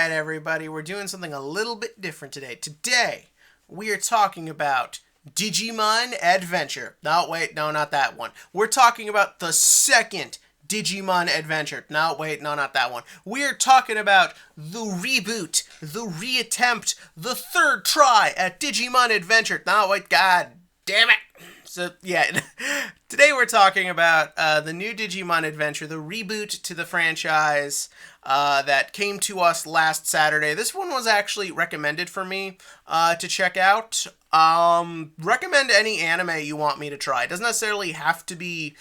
Alright, everybody, we're doing something a little bit different today. Today, we are talking about Digimon Adventure. No, wait, no, not that one. We're talking about the second Digimon Adventure. No, wait, no, not that one. We're talking about the reboot, the reattempt, the third try at Digimon Adventure. No, wait, god damn it. So, yeah, today we're talking about the new Digimon Adventure, the reboot to the franchise that came to us last Saturday. This one was actually recommended for me to check out. Recommend any anime you want me to try. It doesn't necessarily have to be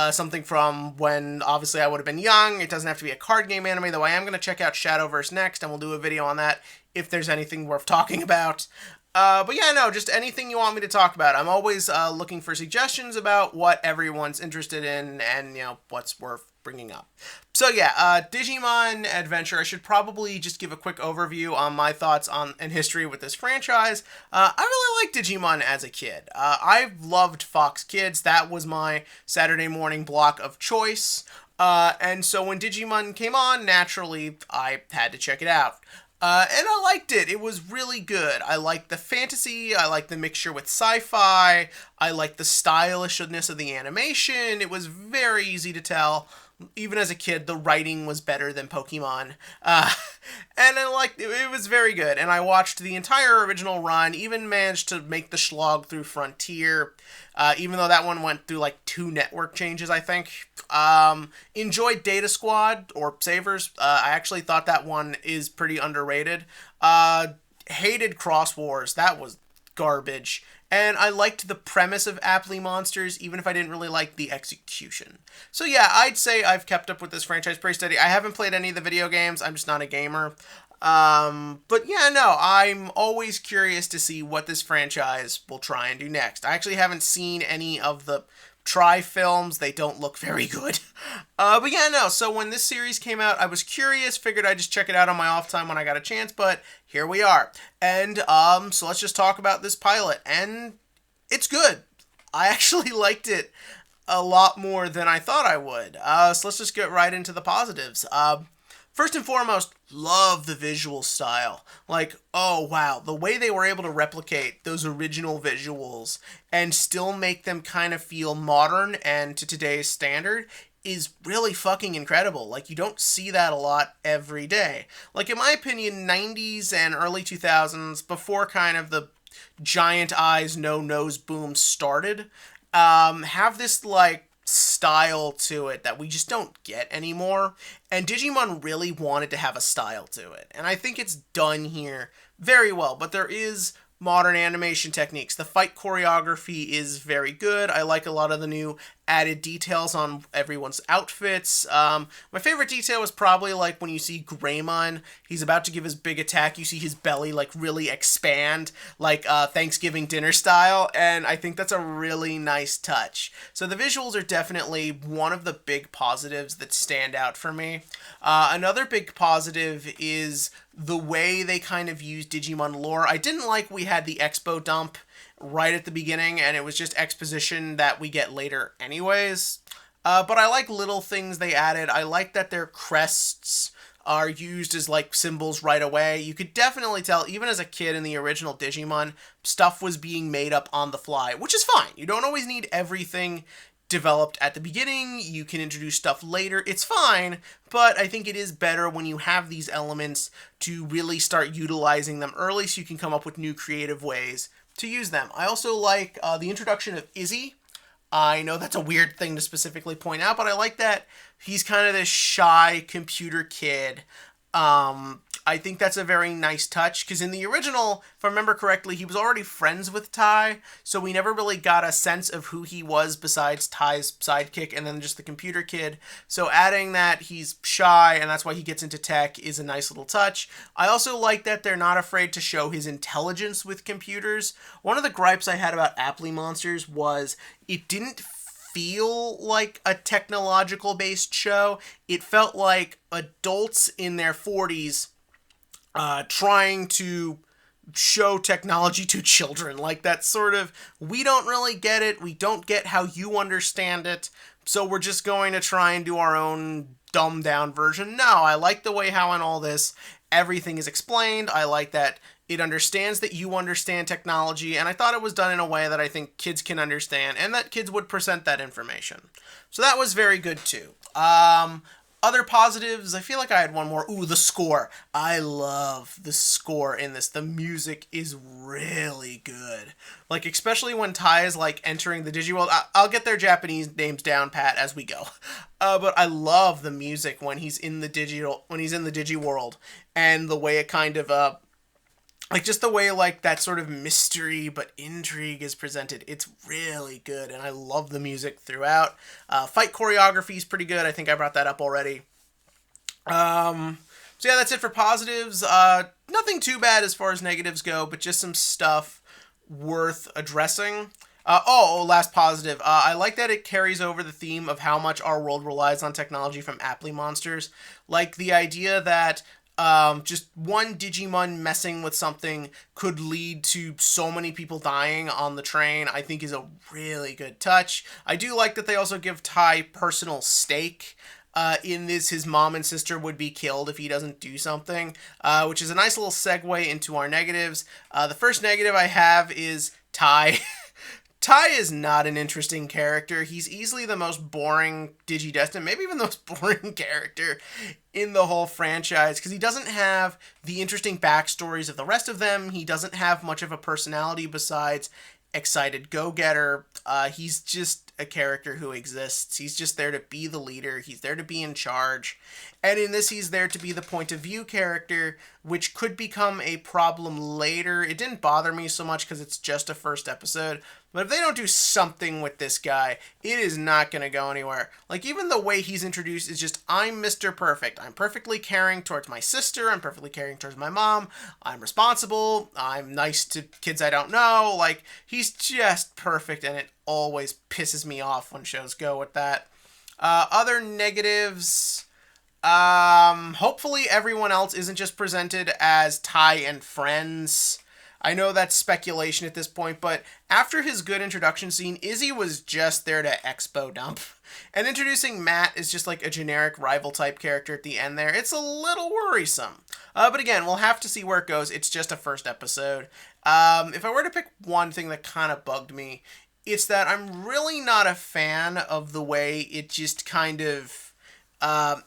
something from when, obviously, I would have been young. It doesn't have to be a card game anime, though I am going to check out Shadowverse next, and we'll do a video on that if there's anything worth talking about. But yeah, no, just anything you want me to talk about. I'm always looking for suggestions about what everyone's interested in and, you know, what's worth bringing up. So yeah, Digimon Adventure, I should probably just give a quick overview on my thoughts on and history with this franchise. I really liked Digimon as a kid. I've loved Fox Kids. That was my Saturday morning block of choice. And so when Digimon came on, naturally, I had to check it out. And I liked it. It was really good. I liked the fantasy. I liked the mixture with sci-fi. I liked the stylishness of the animation. It was very easy to tell. Even as a kid, the writing was better than Pokemon. And I liked it. It was very good. And I watched the entire original run, even managed to make the slog through Frontier, even though that one went through like 2 network changes, I think. Enjoyed Data Squad, or Savers. I actually thought that one is pretty underrated. Hated Cross Wars. That was garbage. And I liked the premise of Aptly Monsters, even if I didn't really like the execution. So yeah, I'd say I've kept up with this franchise pretty steady. I haven't played any of the video games. I'm just not a gamer. But yeah, no, I'm always curious to see what this franchise will try and do next. I actually haven't seen any of the Try films. They don't look very good. But yeah, no, so when this series came out, I was curious, figured I'd just check it out on my off time when I got a chance, but here we are. And, so let's just talk about this pilot, and it's good. I actually liked it a lot more than I thought I would. So let's just get right into the positives. First and foremost, love the visual style. Like, oh wow, the way they were able to replicate those original visuals and still make them kind of feel modern and to today's standard is really fucking incredible. Like, you don't see that a lot every day. Like, in my opinion, 90s and early 2000s, before kind of the giant eyes, no nose boom started, have this, like, style to it that we just don't get anymore, and Digimon really wanted to have a style to it, and I think it's done here very well. But there is modern animation techniques. The fight choreography is very good. I like a lot of the new added details on everyone's outfits. My favorite detail was probably like when you see Greymon, he's about to give his big attack, you see his belly like really expand, like Thanksgiving dinner style, and I think that's a really nice touch. So the visuals are definitely one of the big positives that stand out for me. Another big positive is the way they kind of use Digimon lore. I didn't like we had the expo dump right at the beginning, and it was just exposition that we get later anyways. But I like little things they added. I like that their crests are used as like symbols right away. You could definitely tell, even as a kid in the original Digimon, stuff was being made up on the fly, which is fine. You don't always need everything developed at the beginning. You can introduce stuff later. It's fine, but I think it is better when you have these elements to really start utilizing them early so you can come up with new creative ways to use them. I also like the introduction of Izzy. I know that's a weird thing to specifically point out, but I like that he's kind of this shy computer kid. I think that's a very nice touch, because in the original, if I remember correctly, he was already friends with Tai, so we never really got a sense of who he was besides Tai's sidekick and then just the computer kid. So adding that he's shy and that's why he gets into tech is a nice little touch. I also like that they're not afraid to show his intelligence with computers. One of the gripes I had about Aptly Monsters was it didn't feel like a technological based show. It felt like adults in their 40s trying to show technology to children. Like that sort of, we don't really get it, we don't get how you understand it, so we're just going to try and do our own dumbed down version. No, I like the way how in all this, everything is explained. I like that it understands that you understand technology, and I thought it was done in a way that I think kids can understand and that kids would present that information. So that was very good too. Other positives, I feel like I had one more. Ooh, the score. I love the score in this. The music is really good. Like, especially when Tai is, like, entering the Digiworld. I'll get their Japanese names down pat as we go. But I love the music when he's in the Digiworld, and the way it kind of, like, just the way, like, that sort of mystery but intrigue is presented. It's really good, and I love the music throughout. Fight choreography is pretty good. I think I brought that up already. So yeah, that's it for positives. Nothing too bad as far as negatives go, but just some stuff worth addressing. Last positive. I like that it carries over the theme of how much our world relies on technology from Appley monsters. Like, the idea that just one Digimon messing with something could lead to so many people dying on the train, I think is a really good touch. I do like that they also give Tai personal stake. In this, his mom and sister would be killed if he doesn't do something, which is a nice little segue into our negatives. The first negative I have is Tai. Tai is not an interesting character. He's easily the most boring Digidestined, maybe even the most boring character in the whole franchise, because he doesn't have the interesting backstories of the rest of them. He doesn't have much of a personality besides excited go-getter. He's just a character who exists. He's just there to be the leader. He's there to be in charge. And in this, he's there to be the point of view character, which could become a problem later. It didn't bother me so much because it's just a first episode. But if they don't do something with this guy, it is not going to go anywhere. Like, even the way he's introduced is just, I'm Mr. Perfect. I'm perfectly caring towards my sister. I'm perfectly caring towards my mom. I'm responsible. I'm nice to kids I don't know. Like, he's just perfect, and it always pisses me off when shows go with that. Other negatives... hopefully everyone else isn't just presented as Tai and friends. I know that's speculation at this point, but after his good introduction scene, Izzy was just there to expo dump. And introducing Matt is just like a generic rival type character at the end there. It's a little worrisome. But again, we'll have to see where it goes. It's just a first episode. If I were to pick one thing that kind of bugged me, it's that I'm really not a fan of the way it just kind of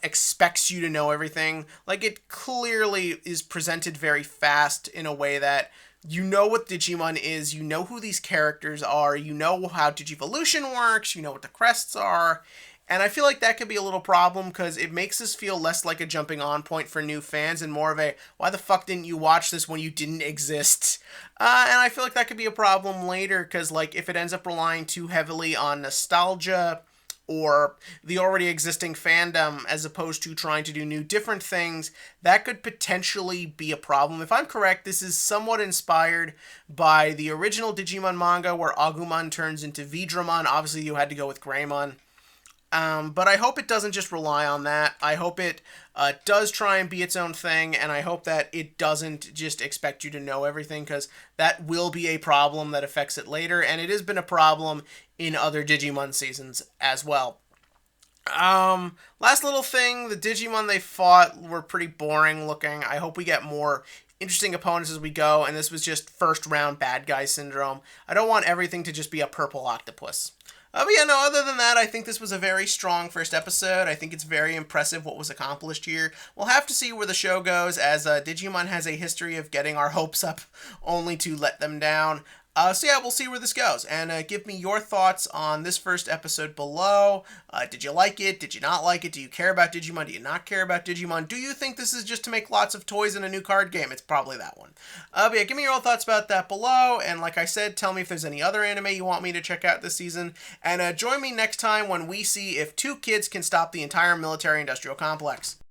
expects you to know everything. Like, it clearly is presented very fast in a way that you know what Digimon is, you know who these characters are, you know how Digivolution works, you know what the crests are, and I feel like that could be a little problem because it makes us feel less like a jumping on point for new fans and more of a, why the fuck didn't you watch this when you didn't exist? And I feel like that could be a problem later because, like, if it ends up relying too heavily on nostalgia or the already existing fandom as opposed to trying to do new different things, that could potentially be a problem. If I'm correct, this is somewhat inspired by the original Digimon manga where Agumon turns into Vidramon. Obviously, you had to go with Greymon. But I hope it doesn't just rely on that. I hope it does try and be its own thing, and I hope that it doesn't just expect you to know everything, because that will be a problem that affects it later, and it has been a problem in other Digimon seasons as well. Last little thing, the Digimon they fought were pretty boring looking. I hope we get more interesting opponents as we go, and this was just first round bad guy syndrome. I don't want everything to just be a purple octopus. But yeah, no, other than that, I think this was a very strong first episode. I think it's very impressive what was accomplished here. We'll have to see where the show goes, as Digimon has a history of getting our hopes up only to let them down. So yeah, we'll see where this goes. And give me your thoughts on this first episode below. Did you like it? Did you not like it? Do you care about Digimon? Do you not care about Digimon? Do you think this is just to make lots of toys and a new card game? It's probably that one. But yeah, give me your own thoughts about that below. And like I said, tell me if there's any other anime you want me to check out this season. And join me next time when we see if two kids can stop the entire military-industrial complex.